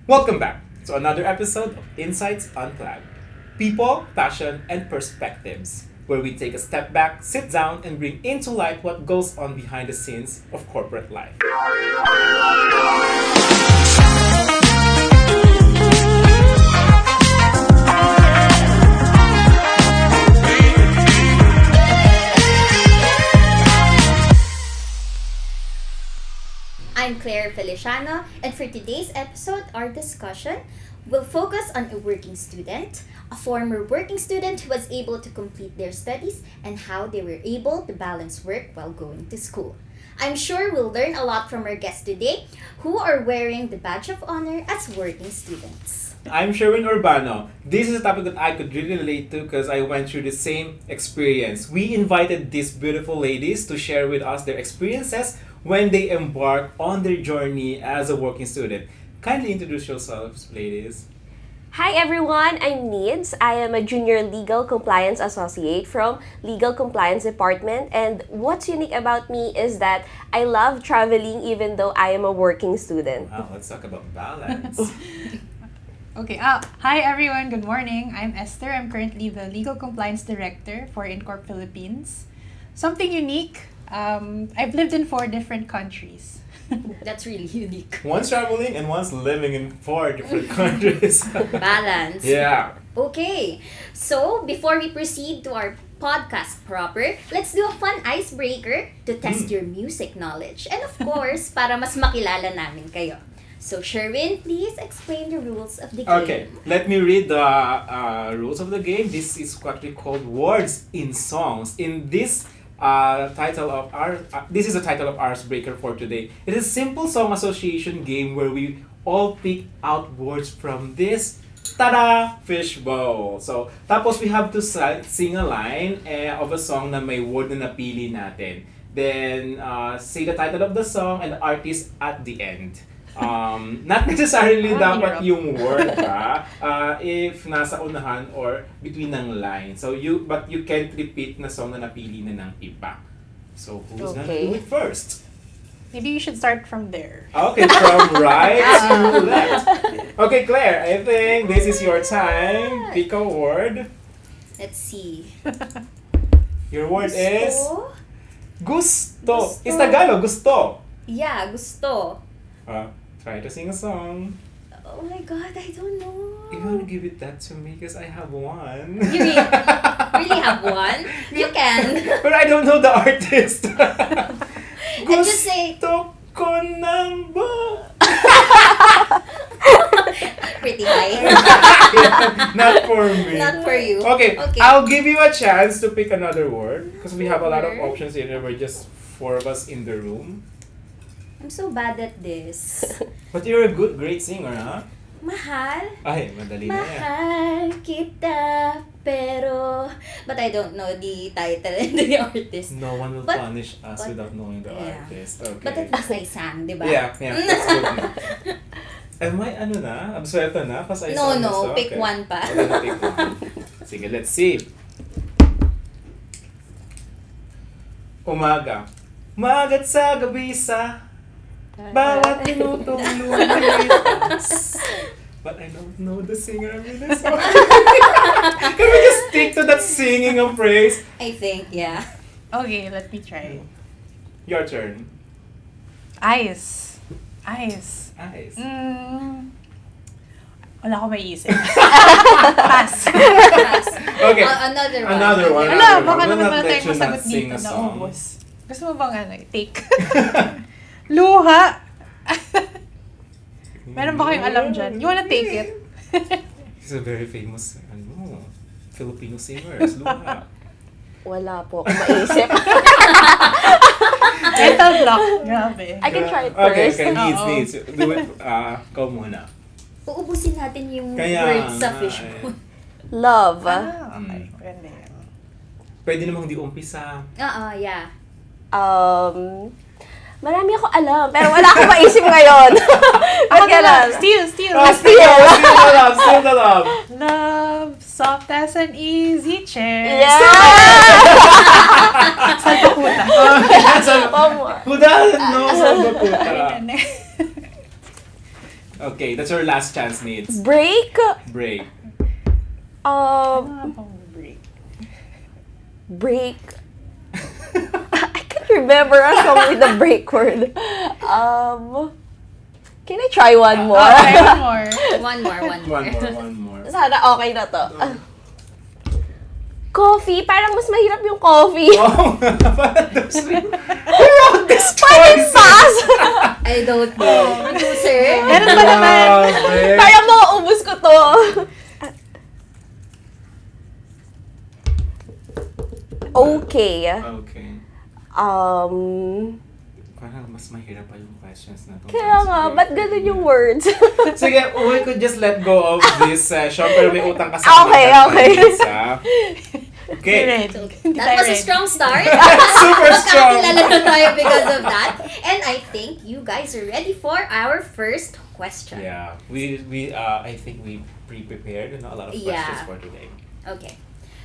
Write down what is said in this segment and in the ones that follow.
Welcome back to another episode of In.Sights Unplugged. People, passion, and perspectives, where we take a step back, sit down, and bring into light what goes on behind the scenes of corporate life. I'm Claire Feliciano, and for today's episode, our discussion will focus on a working student, a former working student who was able to complete their studies, and how they were able to balance work while going to school. I'm sure we'll learn a lot from our guests today, who are wearing the badge of honor as working students. I'm Sherwin Urbano. This is a topic that I could really relate to because I went through the same experience. We invited these beautiful ladies to share with us their experiences when they embark on their journey as a working student. Kindly introduce yourselves, ladies. Hi everyone, I'm Needs. I am a Junior Legal Compliance Associate from Legal Compliance Department, and what's unique about me is that I love traveling even though I am a working student. Wow, let's talk about balance. Okay, hi everyone, good morning. I'm Esther. I'm currently the Legal Compliance Director for InCorpPH. Something unique, I've lived in 4 different countries. That's really unique. One's traveling and one's living in 4 different countries. Balance. Yeah. Okay, so before we proceed to our podcast proper, let's do a fun icebreaker to test your music knowledge. And of course, para mas makilala namin kayo. So Sherwin, please explain the rules of the game. Okay, let me read the rules of the game. This is what we call words in songs. In this title of our this is the title of Icebreaker for today. It is a simple song association game where we all pick out words from this tada fishbowl. So tapos we have to sing a line of a song na may word na napili natin. Then say the title of the song and the artist at the end. Not necessarily dapat yung word if nasa unahan or between ng line. So you can't repeat na song na napili na ng iba. So who's gonna do it first? Maybe you should start from there. Okay, from right to left. Okay, Claire, I think this is your time. Pick a word. Let's see. Your word is gusto. Gusto. It's Tagalog, gusto. Yeah, gusto. Try to sing a song. Oh my god, I don't know. You want to give it that to me because I have one. You really have one? You can. But I don't know the artist. And just say, Gusto ko ng pretty high. Not for me. Not for you. Okay, I'll give you a chance to pick another word because we have a lot of options here. We're just 4 of us in the room. I'm so bad at this. But you're a great singer, huh? Mahal. Ay, madali na yan. Mahal kita, pero... But I don't know the title and the artist. No one will punish us without knowing the artist. Okay. But at least I sang, di ba? Yeah, that's good. Am I absuelto na? Because I sang this, No, pick okay. one pa. Okay, pick one. Sige, let's see. Umaga. Umagat sa gabi sa bawat minutong lumilipas. But I don't know the singer of this song. Can we just stick to that singing of praise? I think, yeah. Okay, let me try. Your turn. Eyes. Eyes. Wala ko maiisip. Pass. Okay. Another one. Wala, one. baka We'll naman not pala let tayong you not masagot sing dito a na song. ubos. Gusto mo bang take? Luha. Meron ba kayong alam dyan? You wanna take it? He's a very famous Filipino singer. Luha. Wala po akong maisip. Mental block. Grabe. I can try it Okay, first. needs. Do it. Ikaw muna. Uubusin natin yung Kaya words sa nga, fishbowl. Love. Okay. Ganda yan. Pwede namang di umpisa. Yeah. Marami ako alam, pero wala akong maisip ngayon. Ako Okay na lang. lang. Steal. Still the love. Love, soft as an easy chair. Yeah! Saan pa puta? Who doesn't know Salvaputa? Okay, that's your last chance, Needs. Break? Break. Break. Break. I can't remember a song with the break word. Can I try one more? Okay, one more. One more. One more. Sana okay na to. Coffee? Parang mas mahirap yung coffee. Oh, who wrote this choice? Pass! I don't know. Producer? Meron ba naman? Parang mauubos ko to. Okay. Okay. Parang mas mahirap pa yung questions na to. Kaya nga, ba't ganun yung words? Sige, we could just let go of this session, pero may utang ka Okay. Okay. That was a strong start. Super strong. Magkakilala na tayo because of that. And I think you guys are ready for our first question. Yeah, I think we pre-prepared a lot of questions for today. Okay.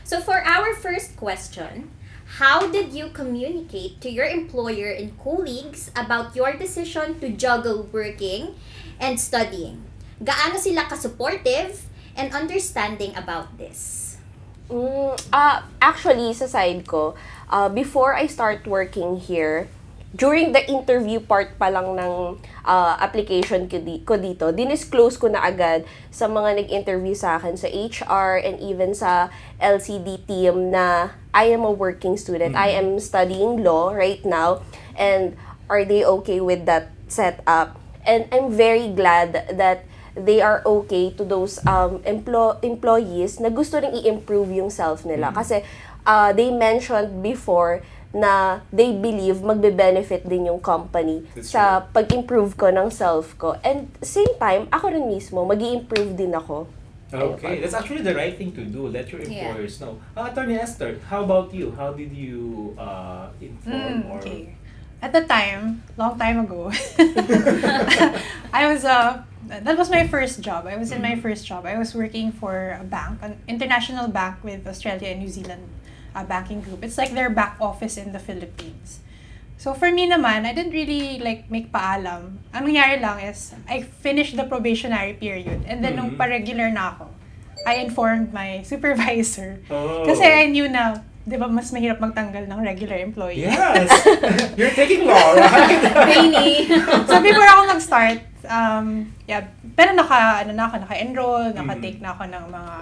So for our first question, how did you communicate to your employer and colleagues about your decision to juggle working and studying? Gaano sila ka-supportive and understanding about this? Actually, sa side ko, before I start working here, during the interview part pa lang ng application ko dito, dinisclose ko na agad sa mga nag-interview sa akin sa HR and even sa LCD team na I am a working student. I am studying law right now, and are they okay with that setup? And I'm very glad that they are okay to those employees na gusto ring i-improve yung self nila. Kasi they mentioned before na they believe magbe-benefit din yung company sa pag-improve ko ng self ko. And same time, ako rin mismo, mag-i-improve din ako. Okay, that's actually the right thing to do. Let your employers know. Attorney Esther, how about you? How did you inform or... Okay. At the time, long time ago, that was my first job. I was in my first job. I was working for a bank, an international bank with Australia and New Zealand banking group. It's like their back office in the Philippines. So for me naman, I didn't really make paalam. Ang nangyari lang is, I finished the probationary period. And then nung pa-regular na ako, I informed my supervisor. Oh. Kasi I knew na, di ba, mas mahirap magtanggal ng regular employee. Yes! You're taking law, right? Rainy. So before ako mag-start, pero naka-enroll, naka-take na ako ng mga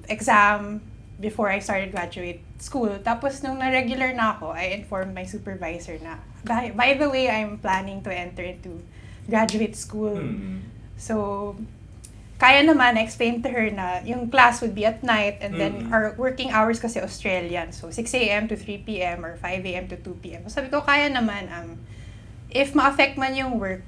exam before I started graduate school. Tapos nung na-regular na ako, I informed my supervisor na, by the way, I'm planning to enter into graduate school. So, kaya naman, I explained to her na yung class would be at night and then our working hours kasi Australian. So, 6 a.m. to 3 p.m. or 5 a.m. to 2 p.m. So, sabi ko, kaya naman, if ma-affect man yung work,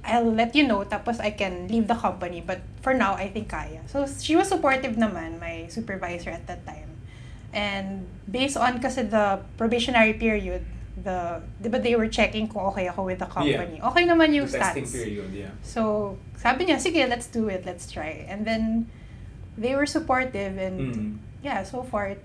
I'll let you know, tapos I can leave the company. But for now, I think kaya. So, she was supportive naman, my supervisor at that time. And based on kasi the probationary period, di ba they were checking kung okay ako with the company. Yeah. Okay naman yung the stats. Testing period, yeah. So, sabi niya, sige, let's do it, let's try. And then, they were supportive and so far it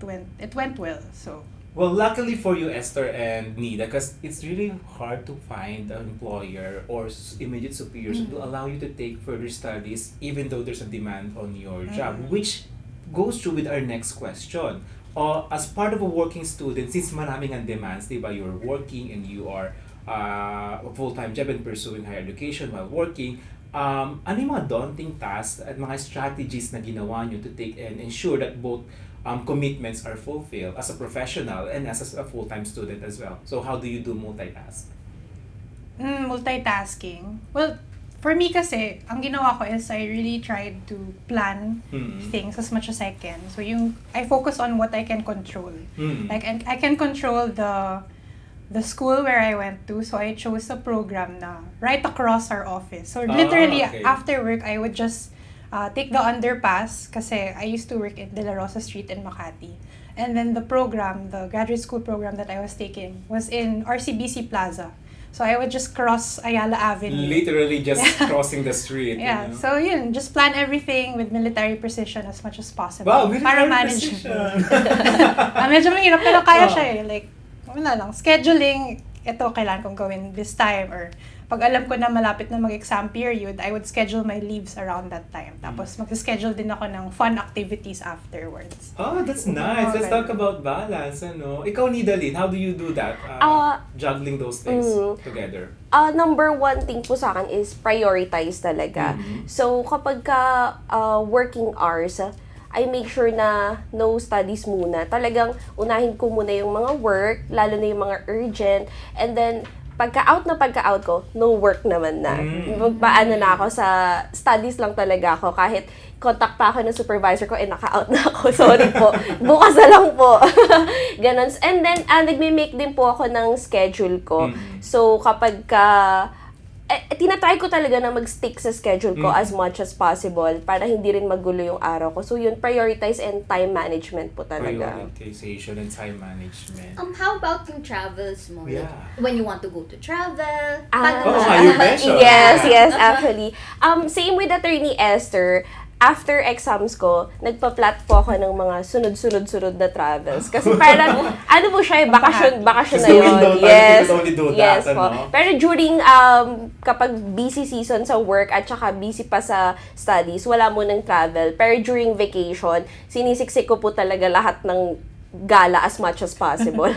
went well. So, well, luckily for you, Esther and Nida, because it's really hard to find an employer or immediate superiors who will allow you to take further studies even though there's a demand on your job, which goes through with our next question. As part of a working student, since maraming ang demands, diba, you're working and you are a full-time job and pursuing higher education while working, ano yung mga daunting tasks at mga strategies na ginawa nyo to take and ensure that both commitments are fulfilled as a professional and as a full-time student as well? So how do you do multitask? Multitasking? Well, for me kasi, ang ginawa ko is I really tried to plan things as much as I can. So I focus on what I can control. Like I can control the school where I went to, so I chose a program na right across our office. So literally, after work, I would just take the underpass kasi I used to work in De La Rosa Street in Makati. And then the graduate school program that I was taking was in RCBC Plaza. So I would just cross Ayala Avenue. Literally just crossing the street. Yeah, you know? so just plan everything with military precision as much as possible. Wow, military para manage. precision! Medyo mahirap pero kaya siya eh. Like, wala lang, scheduling, ito kailangan kong gawin this time or pag alam ko na malapit na mag-exam period, I would schedule my leaves around that time. Tapos mag-schedule din ako ng fun activities afterwards. Oh, that's nice. Let's talk about balance, ano? Ikaw, Nidalyn, how do you do that? Juggling those things together? Number one thing po sa akin is prioritize talaga. So, kapag working hours, I make sure na no studies muna. Talagang unahin ko muna yung mga work, lalo na yung mga urgent, and then pagka-out ko, no work naman na. Magpaano na ako sa studies lang talaga ako. Kahit contact pa ako ng supervisor ko, naka-out na ako. Sorry po. Bukas na lang po. Ganon. And then, nagme-make din po ako ng schedule ko. So, kapag tinatry ko talaga na mag-stick sa schedule ko as much as possible para hindi rin magulo yung araw ko. So yun, prioritize and time management po talaga. Prioritization and time management. How about yung travels mo? Yeah. Like, when you want to go to travel? You mentioned. Yes, actually. Same with Attorney Esther. After exams ko, nagpa-plot po ako ng mga sunod-sunod na travels. Kasi parang, ano po siya, bakasyon na yun. Yes po. Pero during, kapag busy season sa work at saka busy pa sa studies, wala mo ng travel. Pero during vacation, sinisiksik ko po talaga lahat ng gala as much as possible.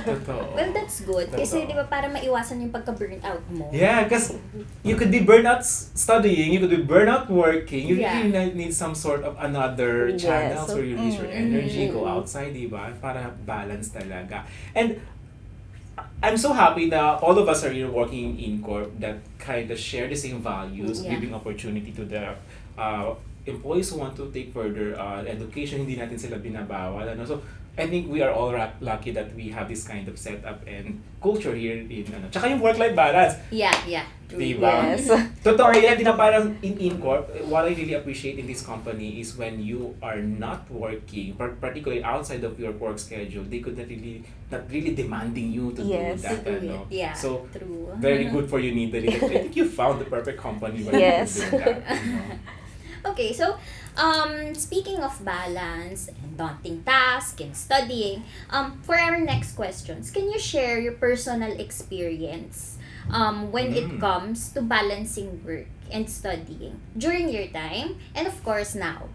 Well, that's good. Kasi di ba para maiwasan yung pagka-burnout mo. Yeah, because you could be burnout studying, you could be burnout working, you really need some sort of another channel so you release your energy, go outside, di ba? Para balance talaga. And I'm so happy that all of us are here working in InCorp that kind of share the same values, giving opportunity to the employees who want to take further education, hindi natin sila binabawal. Ano? So, I think we are all lucky that we have this kind of setup and culture here in tsaka yung work-life balance. Yeah. True. Diba? Yes. Totoo yan, di ba parang in InCorp, what I really appreciate in this company is when you are not working, particularly outside of your work schedule, they could not really demanding you to do that. Ano? Yeah, so, true. very good for you, Nidalyn. I think you found the perfect company when you do that. Okay, so speaking of balance and daunting tasks and studying, for our next questions, can you share your personal experience when it comes to balancing work and studying during your time and of course now?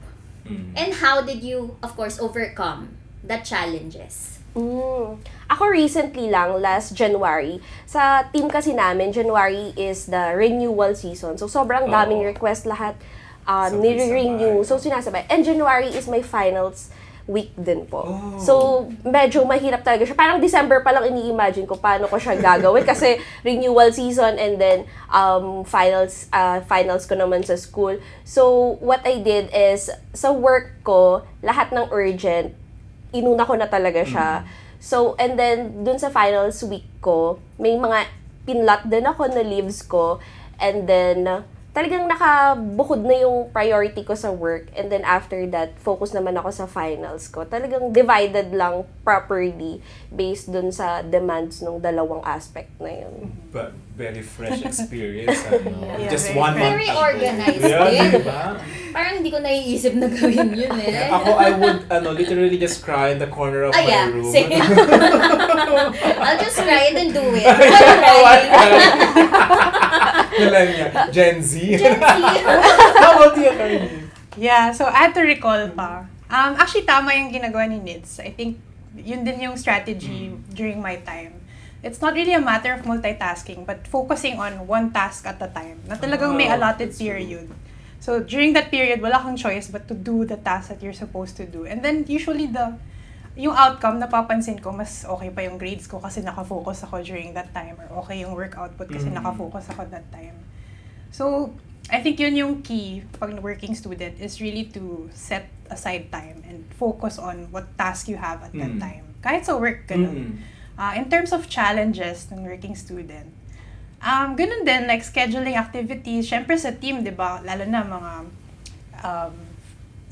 And how did you, of course, overcome the challenges? Ako recently lang, last January, sa team kasi namin, January is the renewal season. So sobrang daming request lahat. Nire-renew. So, sinasabay. And January is my finals week din po. So, medyo mahirap talaga siya. Parang December pa lang ini-imagine ko paano ko siya gagawin kasi renewal season and then finals ko naman sa school. So, what I did is, sa work ko, lahat ng urgent, inuna ko na talaga siya. So, and then, dun sa finals week ko, may mga pinlot din ako na leaves ko. And then, talagang nakabukod na yung priority ko sa work and then after that, focus naman ako sa finals ko. Talagang divided lang properly based dun sa demands ng dalawang aspect na yun. But very fresh experience. Just 1 month. Very organized din. Diba? Parang hindi ko naiisip na gawin yun eh. Ako, I would literally just cry in the corner of my room. Same. I'll just cry and then do it. Gen Z. How about you, Carly? Yeah, so I had to recall pa. Actually, tama yung ginagawa ni Nids. I think yun din yung strategy during my time. It's not really a matter of multitasking, but focusing on one task at a time. Na talagang may allotted period. So during that period, wala kang choice but to do the task that you're supposed to do. And then usually yung outcome, napapansin ko, mas okay pa yung grades ko kasi nakafocus ako during that time. Or okay yung work output kasi nakafocus ako that time. So, I think yun yung key pag working student is really to set aside time and focus on what task you have at that time. Kahit sa work, ganun. In terms of challenges ng working student, ganun din, like scheduling activities. Syempre sa team, di ba? Lalo na mga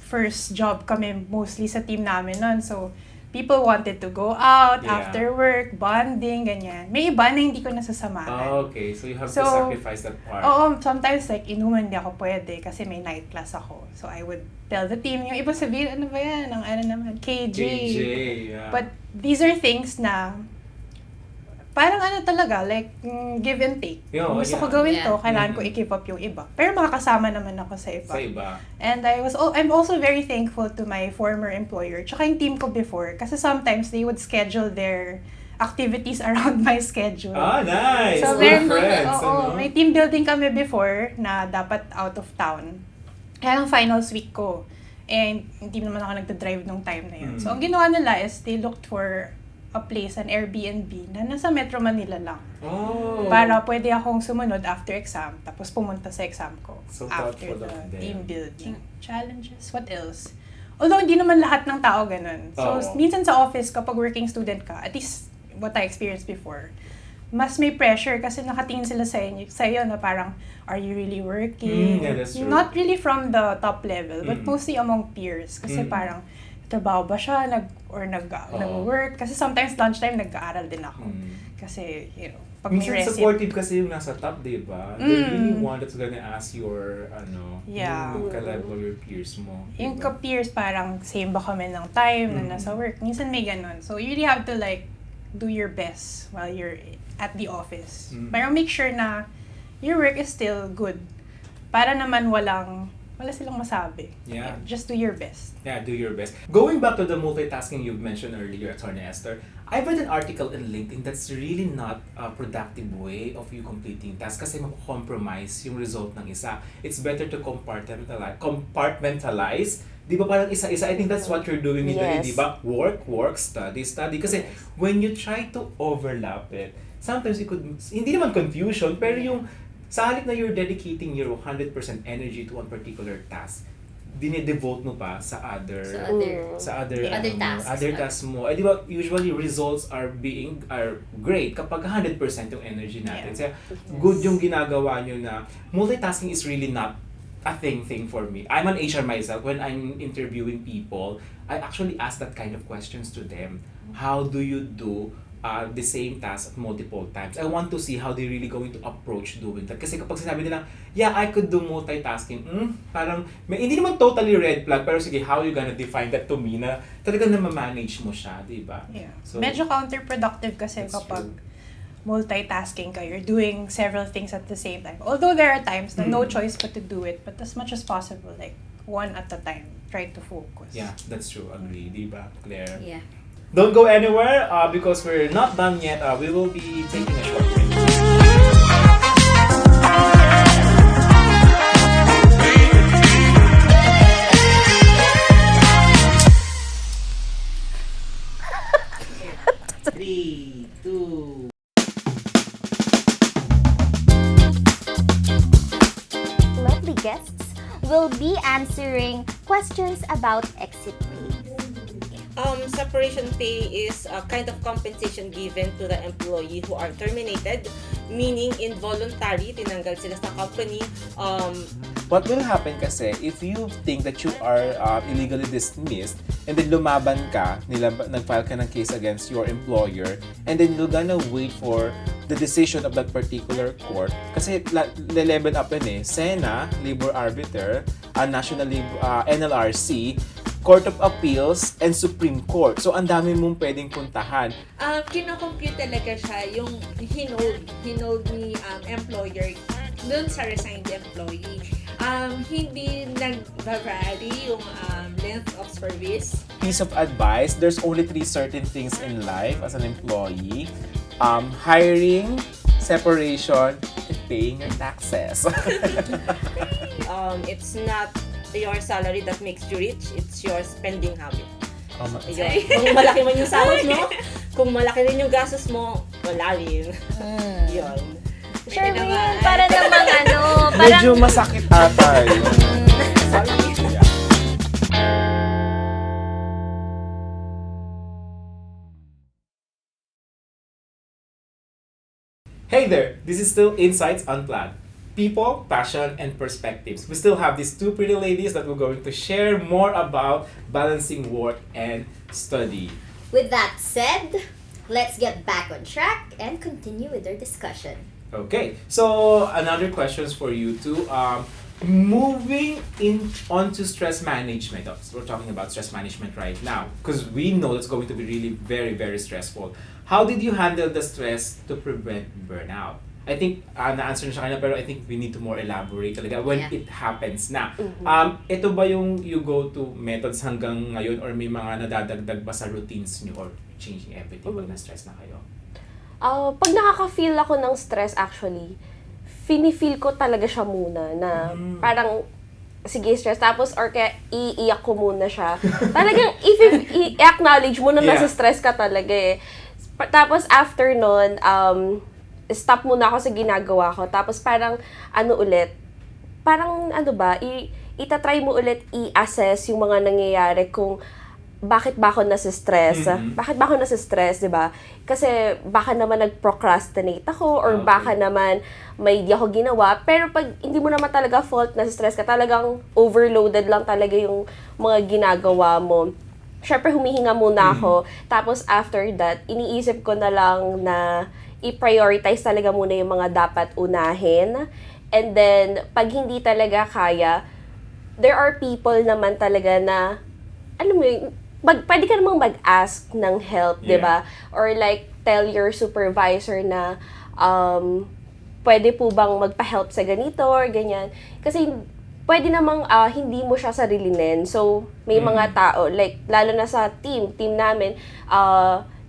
first job kami mostly sa team namin nun. So, people wanted to go out after work, bonding, ganyan. May iba na hindi ko nasasamahan. Okay, so you have to sacrifice that part. Oo, sometimes like inuman hindi ako pwede kasi may night class ako. So I would tell the team, yung iba sabihin, ano ba yan? Ang ano naman, KJ. Yeah. But these are things na parang ano talaga, like, give and take. Kung gusto ko gawin to, kailangan ko i-keep up yung iba. Pero makakasama naman ako sa iba. Sa iba. And I'm also very thankful to my former employer, tsaka yung team ko before. Kasi sometimes they would schedule their activities around my schedule. Ah, nice! So, Good friends, may team building kami before na dapat out of town. Kaya lang finals week ko. And hindi naman ako nagda-drive nung time na yun. So, ang ginawa nila is they looked for a place, an Airbnb, na nasa Metro Manila lang. Oh. Para pwede akong sumunod after exam, tapos pumunta sa exam ko. So after thoughtful the of them. team building. Challenges, what else? Although, hindi naman lahat ng tao ganun. So, minsan sa office, kapag working student ka, at least what I experienced before, mas may pressure kasi nakatingin sila sa iyo na parang, are you really working? Yeah, that's true. Not really from the top level, but mostly among peers. Kasi parang, trabaho ba siya, nag-work? Kasi sometimes lunchtime, nag-aaral din ako. Kasi, pag may minsan recipe. supportive kasi yung nasa top, di ba? They really want that's gonna ask your, yung ka-level your peers mo. Yung diba? ka-peers, parang same ba kami ng time na nasa work? Minsan may ganun. So, you really have to like, do your best while you're at the office. Pero make sure na your work is still good. Para naman wala silang masabi. Yeah. Just do your best. Yeah, do your best. Going back to the multitasking you've mentioned earlier, Attorney Esther, I've read an article in LinkedIn that's really not a productive way of you completing tasks kasi mag-compromise yung result ng isa. It's better to compartmentalize. Di ba parang isa-isa? I think that's what you're doing with Yes. di ba? Work, study. Kasi when you try to overlap it, sometimes it could, hindi naman confusion, pero yung sa halip na you're dedicating your 100% energy to one particular task, dine-devote mo pa sa other tasks mo. Eh, di ba, usually results are great kapag 100% yung energy natin. So, good yung ginagawa nyo na multitasking is really not a thing for me. I'm an HR myself. When I'm interviewing people, I actually ask that kind of questions to them. How do you do the same task multiple times? I want to see how they really going to approach doing that. Kasi kapag sinabi nila, yeah, I could do multitasking, parang, hindi naman totally red flag, pero sige, how you gonna define that to me na talagang na-manage mo siya, di ba? Yeah. So, medyo counterproductive kasi kapag multitasking ka, you're doing several things at the same time. Although there are times na no choice but to do it, but as much as possible, like, one at a time, try to focus. Yeah, that's true. Agree, di ba, Claire? Yeah. Don't go anywhere because we're not done yet. We will be taking a short break. Three, two. Lovely guests will be answering questions about exit pay. Separation pay is a kind of compensation given to the employee who are terminated, meaning involuntary, tinanggal sila sa company. What will happen kasi, if you think that you are illegally dismissed, and then lumaban ka, nag-file ka ng case against your employer, and then you're gonna wait for the decision of that particular court, kasi le-level up yun SENA, Labor Arbiter, National NLRC, Court of Appeals, and Supreme Court. So, ang dami mong pwedeng puntahan. Kino-compute talaga siya yung hinold ni employer dun sa resigned employee. Hindi nag-vary yung length of service. Piece of advice, there's only 3 certain things in life as an employee. Hiring, separation, and paying your taxes. It's not your salary that makes you rich, it's your spending habit. Ayun. Kung malaki man yung sahod mo, kung malaki rin yung gastos mo, wala rin. Yun. Charmaine, para namang parang... Medyo masakit ata yun. Hey there, this is still In.Sights Unplugged. People, passion, and perspectives. We still have these 2 pretty ladies that we're going to share more about balancing work and study. With that said, let's get back on track and continue with our discussion. Okay, so another questions for you two. Moving onto stress management. We're talking about stress management right now because we know it's going to be really very, very stressful. how did you handle the stress to prevent burnout? I think na-answer na siya kanina, pero I think we need to more elaborate talaga when Yeah. it happens na. Ito ba yung you go to methods hanggang ngayon or may mga nadadagdag ba sa routines nyo or changing everything pag na-stress na kayo? Pag nakaka-feel ako ng stress actually, feel ko talaga siya muna na parang sige stress tapos or kaya iiyak ko muna siya. Talagang i-acknowledge mo na nasa stress ka talaga eh. Tapos after nun, stop muna ako sa ginagawa ko. Tapos parang itatry mo ulit i-assess yung mga nangyayari kung bakit ba ako nasa-stress? Bakit ba ako nasa-stress, 'di ba? Kasi baka naman nag-procrastinate ako or baka naman may di ako ginawa. Pero pag hindi mo naman talaga fault nasa-stress ka, talagang overloaded lang talaga yung mga ginagawa mo. Syempre humihinga muna ako. Tapos after that, iniisip ko na lang na i-prioritize talaga muna yung mga dapat unahin. And then, pag hindi talaga kaya, there are people naman talaga na, alam mo yun, pwede ka namang mag-ask ng help, di ba? Or like, tell your supervisor na, pwede po bang magpa-help sa ganito or ganyan. Kasi, pwede namang hindi mo siya sarilinin. So, may mga tao, like, lalo na sa team namin,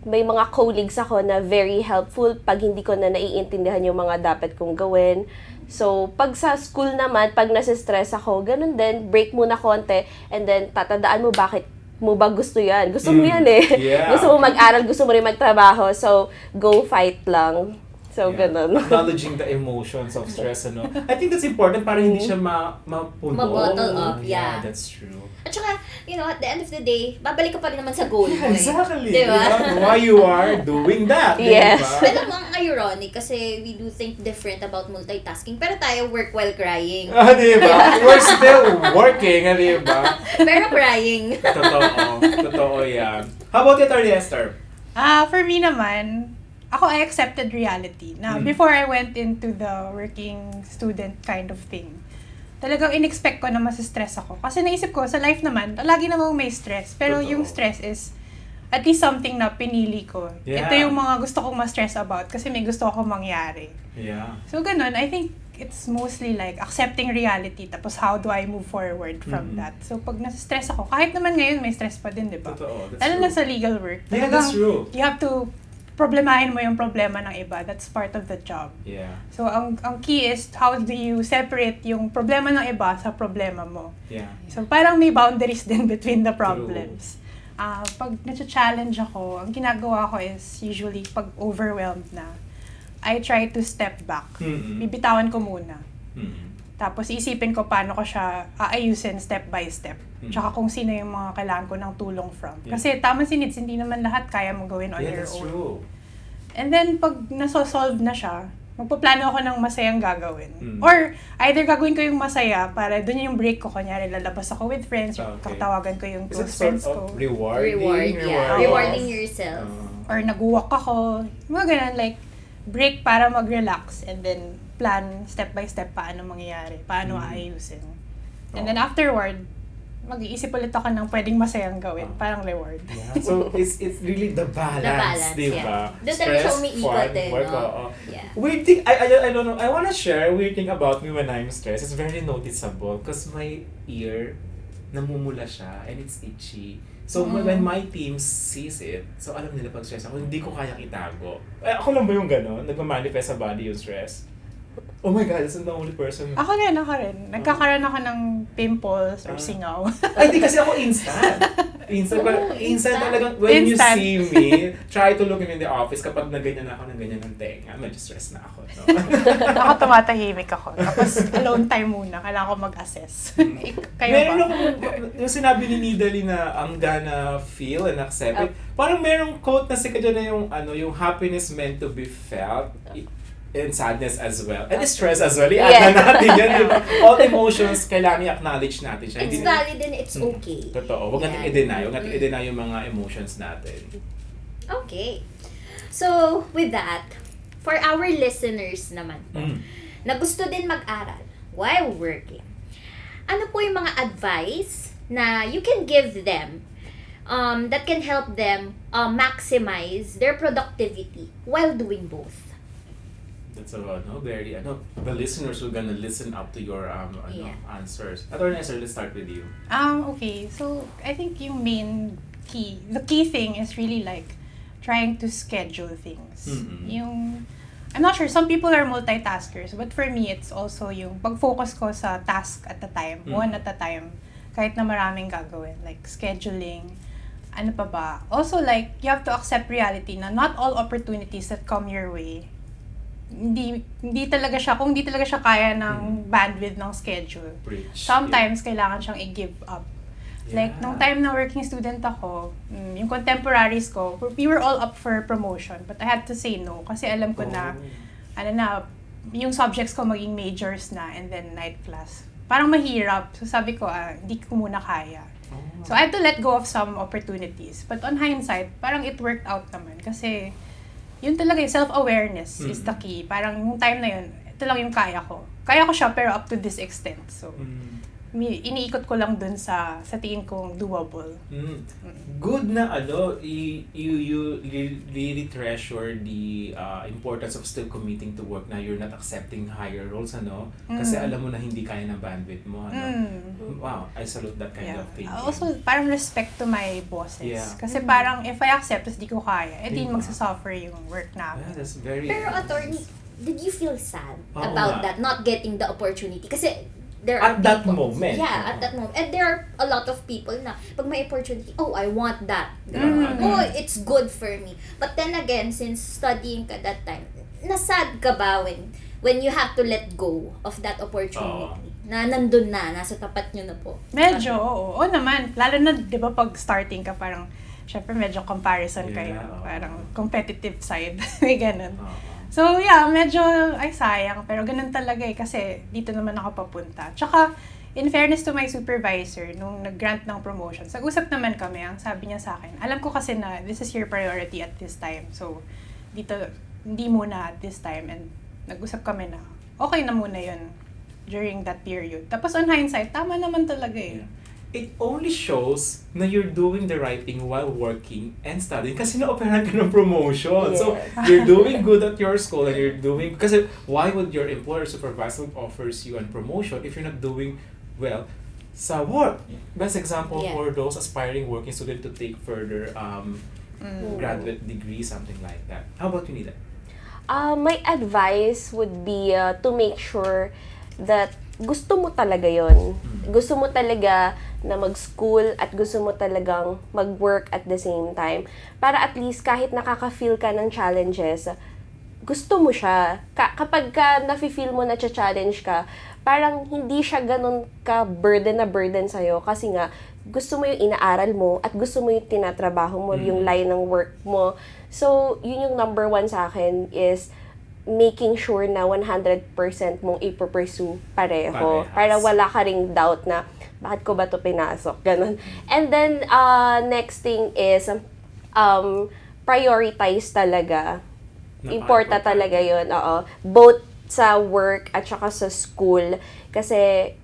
may mga colleagues ako na very helpful pag hindi ko na naiintindihan yung mga dapat kong gawin. So, pag sa school naman, pag nasa-stress ako, ganun din, break muna konti, and then tatandaan mo bakit mo ba gusto yan. Gusto mo yan eh. Gusto mo mag-aral, gusto mo rin magtrabaho. So, go fight lang. So, ganun. Acknowledging the emotions of stress, ano. I think that's important para hindi siya mapuno. Ma-bottle up, Yeah, that's true. At saka, at the end of the day, babalik ka pa rin naman sa goal mo eh. Exactly. Diba? Why you are doing that. Yes. Diba? Alam mo, ang ironic kasi we do think different about multitasking, pero tayo work while crying. Diba? We're still working, diba? Pero crying. Totoo yan. How about you, Attorney Esther? For me naman, I accepted reality. Now, before I went into the working student kind of thing, talagang in-expect ko na masistress ako. Kasi naisip ko, sa life naman, lagi namang may stress. Pero yung stress is at least something na pinili ko. Yeah. Ito yung mga gusto kong ma-stress about kasi may gusto akong mangyari. Yeah. So, ganun. I think it's mostly like accepting reality tapos how do I move forward from that. So, pag nasa-stress ako, kahit naman ngayon may stress pa din, di ba? Totoo. Lalo na sa legal work. Yeah, that's true. You have to problemahin mo yung problema ng iba. That's part of the job. Yeah. So, ang key is how do you separate yung problema ng iba sa problema mo. Yeah. So, parang may boundaries din between the problems. Pag na-challenge ako, ang ginagawa ko is usually pag overwhelmed na, I try to step back. Bibitawan ko muna. Tapos isipin ko paano ko siya aayusin step by step. Tsaka kung sino yung mga kailangan ko ng tulong from. Kasi tama si Nids, hindi naman lahat kaya mo gawin on your that's own. true. And then pag nasosolve na siya, magpaplano ako ng masayang gagawin. Or either gagawin ko yung masaya para dun yung break ko. Kunyari lalabas ako with friends, katawagan ko yung Is it close sort friends of ko. Rewarding yourself. Or nag-walk ako. Mga ganun, like break para mag-relax and then plan step by step paano mangyayari, paano aayusin. And then afterward, mag-iisip ulit ako ng pwedeng masayang gawin, parang reward. Yeah. So, it's really the balance, di ba? Doon talaga siya umiikot eh, no? Yeah. Weird thing, I don't know, I wanna share a weird thing about me when I'm stressed. It's very noticeable because my ear, namumula siya and it's itchy. So, when my team sees it, so alam nila pag stress ako, hindi ko kayang itago. Ako lang ba yung gano'n? Nagmamanifest sa body yung stress? Oh my God, that's the only person. Ako rin. Nagkakaroon ako ng pimples or singaw. Ay, di kasi ako instant. Instant talagang, when you see me, try to look me in the office kapag naganyan ako ng ganyan ng tenga, medyo stress na ako. No? Ako tumatahimik ako. Tapos alone time muna, kailangan ko mag-assess. Kayo ba? Meron ako, yung sinabi ni Nidali na I'm gonna feel and accept it. Parang merong quote na sikat dyan na yung happiness meant to be felt. And sadness as well. And stress as well. I-add na natin yan. Diba? All emotions, kailangan i-acknowledge natin siya. It's valid and it's okay. Totoo. Huwag natin i-deny. Huwag natin i-deny yung mga emotions natin. Okay. So, with that, for our listeners naman po, na gusto din mag-aral while working, ano po yung mga advice na you can give them that can help them maximize their productivity while doing both. That's very, the listeners are gonna listen up to your Yeah. answers. Attorney Esther, let's start with you. Okay, so I think the key thing is really like trying to schedule things. I'm not sure, some people are multitaskers, but for me, it's also yung pag-focus ko sa task at a time, one at a time, kahit na maraming gagawin, like scheduling, ano pa ba. Also, like, you have to accept reality na not all opportunities that come your way, hindi talaga siya kaya ng bandwidth ng schedule. Preach. Sometimes, kailangan siyang i-give up. Like, nung time na working student ako, yung contemporaries ko, we were all up for promotion. But I had to say no. Kasi alam ko na, yung subjects ko maging majors na and then night class. Parang mahirap. So sabi ko, hindi ko muna kaya. So I had to let go of some opportunities. But on hindsight, parang it worked out naman. Kasi, yun talaga yung self-awareness is the key. Parang yung time na yun, ito lang yung kaya ko. Kaya ko siya pero up to this extent. So, iniikot ko lang dun sa tingin kong doable. Good na you really treasure the importance of still committing to work na you're not accepting higher roles, kasi alam mo na hindi kaya ng bandwidth mo, Wow, I salute that kind of thinking. Also, parang respect to my bosses. Yeah. Kasi parang if I accept, tapos di ko kaya, di magsasuffer yung work namin. Yeah, that's very... Pero attorney, did you feel sad Oo about nga. that, not getting the opportunity? Kasi there are At that people, moment. Yeah, at that moment. And there are a lot of people na pag may opportunity, I want that. It's good for me. But then again, since studying ka that time, nasad ka ba when you have to let go of that opportunity? Na nandun na, nasa tapat nyo na po. Medyo, oo naman. Lalo na, di ba, pag starting ka, parang, syempre medyo comparison kayo. Parang competitive side. May ganun. So, yeah, medyo, ay sayang. Pero ganun talaga kasi dito naman ako papunta. Tsaka, in fairness to my supervisor, nung nag-grant ng promotion, nag-usap naman kami, ang sabi niya sa akin, alam ko kasi na this is your priority at this time. So, dito, hindi muna at this time. And nag-usap kami na, okay na muna yun during that period. Tapos on hindsight, tama naman talaga eh. It only shows na you're doing the right thing while working and studying kasi na-operahan ka ng promotion. Yes. So, you're doing good at your school and you're doing... Kasi why would your employer supervisor offers you a promotion if you're not doing well sa work? Best example for those aspiring working students to take further graduate degree, something like that. How about you, Nida? My advice would be to make sure that gusto mo talaga yon. Gusto mo talaga na mag-school at gusto mo talagang mag-work at the same time. Para at least kahit nakaka-feel ka ng challenges, gusto mo siya. Kapag ka nafe-feel mo na challenge ka, parang hindi siya ganun ka burden sa'yo. Kasi nga, gusto mo yung inaaral mo at gusto mo yung tinatrabaho mo, yung line ng work mo. So, yun yung number one sa akin is making sure na 100% mong ipupursue pareho. Para wala ka ring doubt na, bakit ko ba ito pinasok? Ganun. And then, next thing is, prioritize talaga. Important talaga yun. Both sa work at saka sa school. Kasi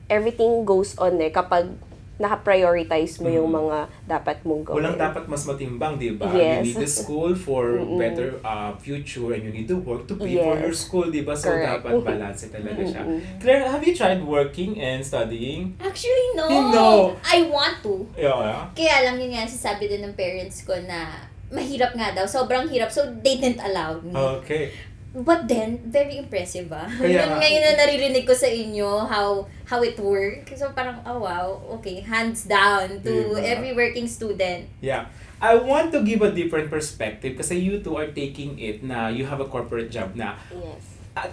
everything goes on kapag naka-prioritize mo yung mga dapat mong gawin. Walang dapat mas matimbang, di ba? Yes. You need the school for better future and you need to work to pay for your school, di ba? So, Correct. dapat balance talaga siya. Claire, have you tried working and studying? Actually, no. No. I want to. Yeah. Kaya lang yun nga, sasabi din ng parents ko na mahirap nga daw. Sobrang hirap. So, they didn't allow me. Okay. But then, very impressive Kaya, ngayon na naririnig ko sa inyo how it works. So parang, oh wow, okay, hands down to Diba? every working student. Yeah. I want to give a different perspective kasi you two are taking it na you have a corporate job na. Yes.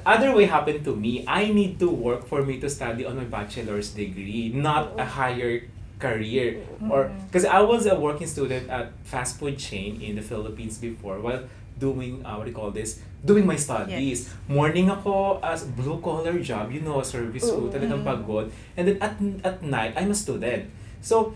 Other way happened to me. I need to work for me to study on my bachelor's degree, not a higher career. Or because I was a working student at fast food chain in the Philippines before while doing doing my studies. Yes. Morning ako as blue collar job, service food, talagang pagod. And then at night, I'm a student. So,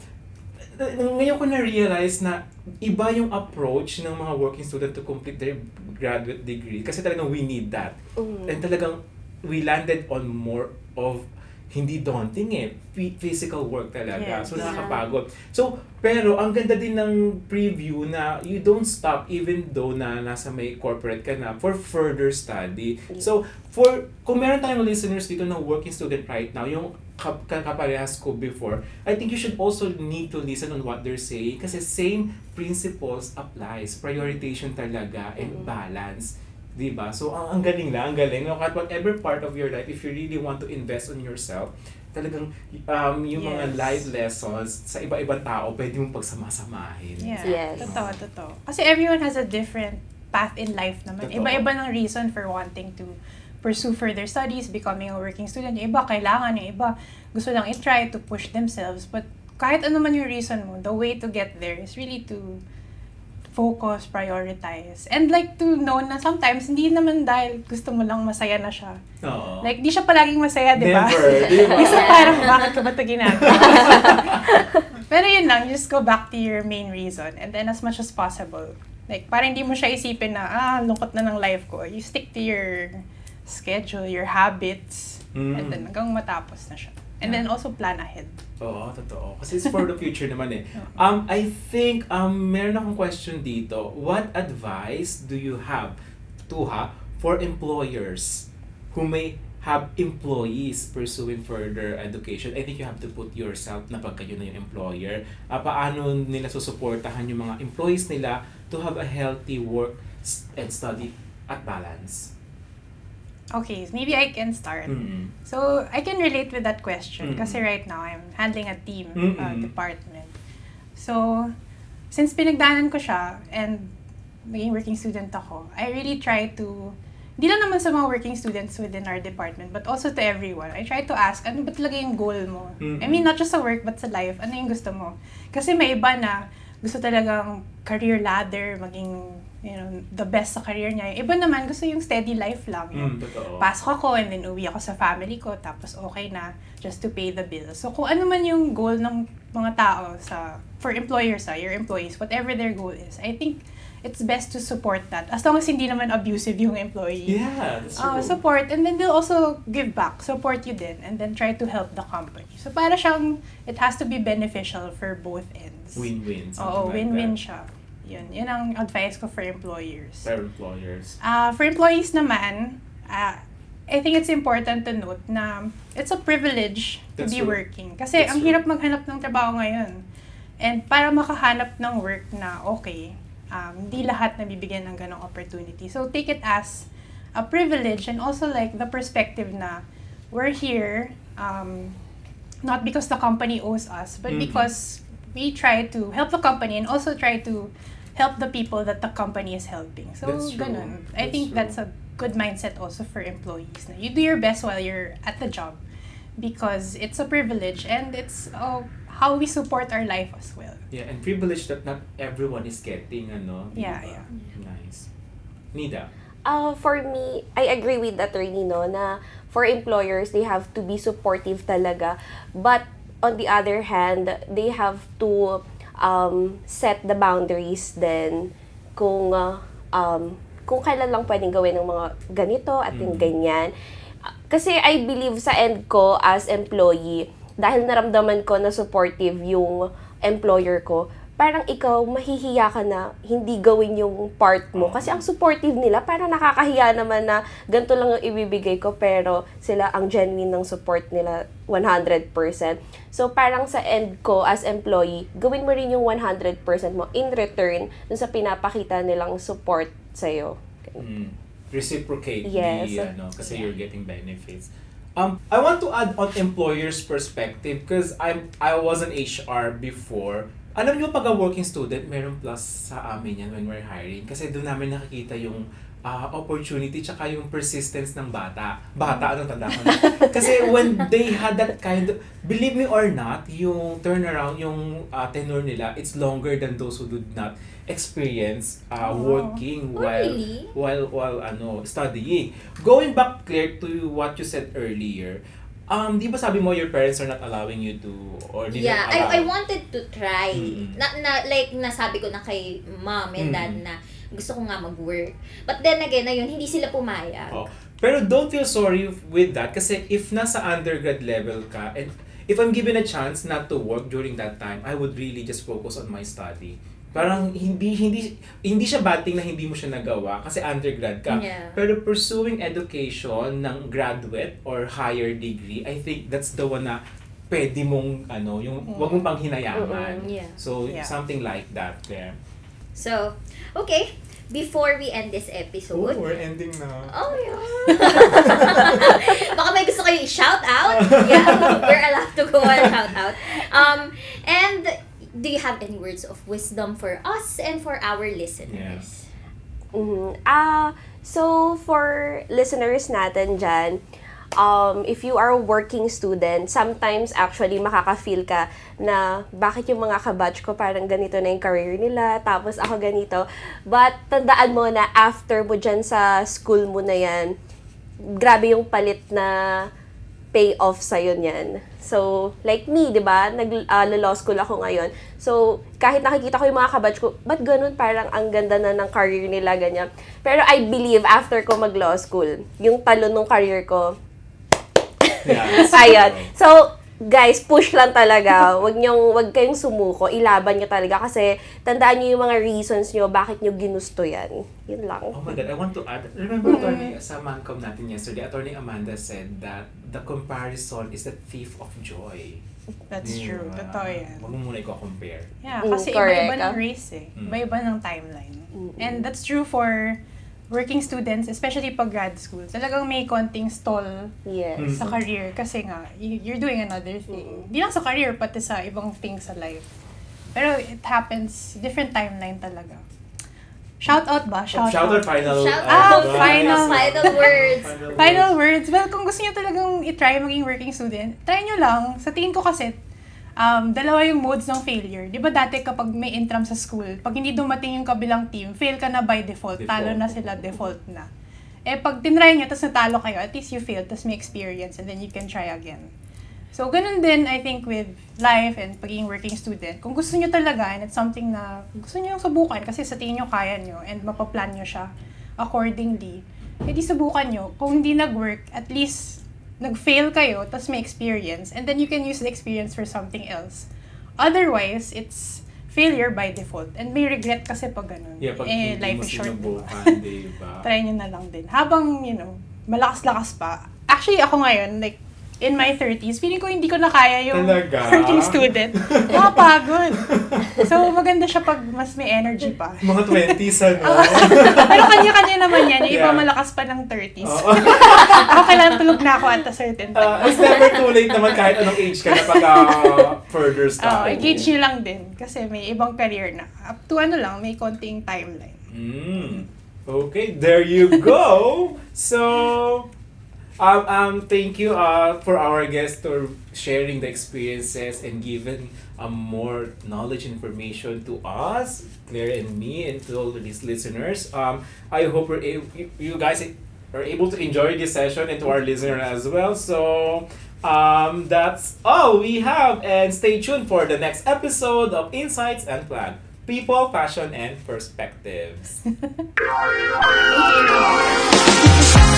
ngayon ko na-realize na iba yung approach ng mga working student to complete their graduate degree. Kasi talagang we need that. And talagang we landed on more of hindi daunting eh. Physical work talaga. Yes. So nakakapagod. So, pero ang ganda din ng preview na you don't stop even though na nasa may corporate ka na for further study. So, kung meron tayong listeners dito na working student right now, yung kaparehas ko before, I think you should also need to listen on what they're saying kasi same principles applies. Prioritization talaga and balance. Diba? So, ang galing lang, ang galing. At whatever part of your life, if you really want to invest on yourself, talagang yung mga life lessons sa iba-ibang tao, pwede mong pagsamasamahin. Yeah. Yes. Totoo. Kasi everyone has a different path in life naman. Totoo. Iba-iba ng reason for wanting to pursue further studies, becoming a working student. Yung iba kailangan, yung iba gusto lang i-try to push themselves. But kahit ano man yung reason mo, the way to get there is really to focus, prioritize. And like to know na sometimes, hindi naman dahil gusto mo lang masaya na siya. Oo. Like, di siya palaging masaya, di ba? Never, di ba? Isa parang, bakit ka ba ito ginagawa? Pero yun lang, just go back to your main reason. And then as much as possible. Like, parang hindi mo siya isipin na, lungkot na ng life ko. You stick to your schedule, your habits, and then hanggang matapos na siya. And then also plan ahead. Oo, totoo. Kasi it's for the future naman eh. I think, meron akong question dito. What advice do you have for employers who may have employees pursuing further education? I think you have to put yourself na pag kayo na yung employer. Paano nila susuportahan yung mga employees nila to have a healthy work and study at balance? Okay, maybe I can start. Mm-hmm. So, I can relate with that question kasi right now, I'm handling a team department. So, since pinagdaanan ko siya and maging working student ako, I really try to, hindi lang naman sa mga working students within our department, but also to everyone. I try to ask, ano ba talaga yung goal mo? I mean, not just sa work, but sa life. Ano yung gusto mo? Kasi may iba na gusto talagang career ladder, maging the best sa career niya. Yung iba naman, gusto yung steady life lang. Pasok ako and then uwi ako sa family ko, tapos okay na, just to pay the bills. So, kung ano man yung goal ng mga tao for employers, your employees, whatever their goal is, I think it's best to support that. As long as hindi naman abusive yung employee. Yeah, that's true. Support, and then they'll also give back, support you din, and then try to help the company. So, para siyang, it has to be beneficial for both ends. Win-win. Oo, win-win siya. Yun ang advice ko for employers. For employers. For employees naman, I think it's important to note na it's a privilege to be working. Kasi ang hirap maghanap ng trabaho ngayon. And para makahanap ng work na okay, hindi lahat nabibigyan ng ganong opportunity. So take it as a privilege and also like the perspective na we're here not because the company owes us, but because we try to help the company and also try to help the people that the company is helping. So, ganun. I think that's a good mindset also for employees. Na you do your best while you're at the job because it's a privilege and it's how we support our life as well. Yeah, and privilege that not everyone is getting, Yeah. Nice. Nida? For me, I agree with attorney, na for employers, they have to be supportive talaga. But on the other hand, they have to set the boundaries then kung kailan lang pwedeng gawin ng mga ganito at yung ganyan. Kasi I believe sa end ko as employee, dahil naramdaman ko na supportive yung employer ko, parang ikaw, mahihiya ka na hindi gawin yung part mo. Kasi ang supportive nila, parang nakakahiya naman na ganito lang ang ibibigay ko, pero sila ang genuine ng support nila 100%. So parang sa end ko as employee, gawin mo rin yung 100% mo in return dun sa pinapakita nilang support sa'yo. Reciprocate yes. Kasi you're getting benefits. I want to add on employer's perspective because I was an HR before. Alam niyo, pag a working student, meron plus sa amin yan when we're hiring. Kasi doon namin nakikita yung opportunity tsaka yung persistence ng bata. Anong tanda ko na? Kasi when they had that kind of, believe me or not, yung turnaround, yung tenure nila, it's longer than those who did not experience working while studying. Going back, Claire, to what you said earlier, di ba sabi mo your parents are not allowing you to, or didn't allow? I wanted to try. Like nasabi ko na kay mom and dad na gusto ko nga mag-work. But then again, hindi sila pumayag. Pero don't feel sorry with that kasi if nasa undergrad level ka and if I'm given a chance not to work during that time, I would really just focus on my study. Parang hindi siya bad thing na hindi mo siya nagawa kasi undergrad ka. Yeah. Pero pursuing education ng graduate or higher degree, I think that's the one na pwede mong yung wag mong panghinayaman. Yeah. So Yeah. something like that there. So, okay. Before we end this episode, we're ending na. oh yeah. Baka may gusto kayo i-shout out. Yeah, we're allowed to go on shout out. And do you have any words of wisdom for us and for our listeners? So for listeners natin dyan, if you are a working student, sometimes actually makaka-feel ka na bakit yung mga kabatch ko parang ganito na yung career nila, tapos ako ganito. But tandaan mo na after mo dyan sa school mo na yan, grabe yung palit na payoff sa'yo niyan. So, like me, di ba? Nag-law school ako ngayon. So, kahit nakikita ko yung mga kabatch ko, ba't ganun? Parang ang ganda na ng career nila, ganyan. Pero I believe, after ko mag-law school, yung talon ng career ko, Yeah. ayun. So, guys, push lang talaga. Wag kayong sumuko. Ilaban nyo talaga kasi tandaan nyo yung mga reasons nyo bakit nyo ginusto yan. Yun lang. Oh my God, I want to add. Remember, attorney, sa Mancom natin yesterday, Attorney Amanda said that the comparison is the thief of joy. That's true. Totoo yan. Huwag mo muna i-compare. Yeah, kasi correct. iba-iba ng race eh. Iba-iba ng timeline. And that's true for working students, especially pag grad school. Talagang may konting stall Yes. sa career kasi nga, you're doing another thing. Di lang sa career, pati sa ibang things sa life. Pero it happens, different timeline talaga. Shout out ba? Shout out. Final. Shout out, advice. final words. Final words. Well, kung gusto niyo talagang i-try maging working student, try nyo lang. Sa tingin ko kasi, dalawa yung modes ng failure. Di ba dati kapag may intram sa school, pag hindi dumating yung kabilang team, fail ka na by default. Talo na sila, default na. Eh, pag tinry nyo, tapos natalo kayo, at least you failed, tapos may experience, and then you can try again. So, ganun din, I think, with life and pagiging working student. Kung gusto nyo talaga, and it's something na gusto nyo yung subukan, kasi sa tingin nyo kaya nyo, and mapaplan nyo siya accordingly, edi subukan nyo. Kung hindi nag-work, at least nag-fail kayo, tapos may experience, and then you can use the experience for something else. Otherwise, it's failure by default. And may regret kasi pag ganun. Yeah, pag eh, hindi life mo is short, diba? sinubukan, diba? Try nyo na lang din. Habang, malakas-lakas pa. Actually, ako ngayon, like, in my 30s, feeling ko hindi ko na kaya yung Talaga? working student. Nakapagod. So, maganda siya pag mas may energy pa. Mga 20s, ano? Pero kanya-kanya naman yan. Yung iba Yeah. malakas pa ng 30s. Oo. Ako kailangan tulog na ako at a certain time. It's never too late naman kahit anong age ka na pag further study. Engage nyo lang din. Kasi may ibang career na. Up to may konting timeline. Okay, there you go. So, thank you for our guests for sharing the experiences and giving more knowledge and information to us, Claire and me, and to all of these listeners. I hope you guys are able to enjoy this session and to our listener as well. So, that's all we have, and stay tuned for the next episode of In.Sights Unplugged. People, passion, and perspectives. Thank you.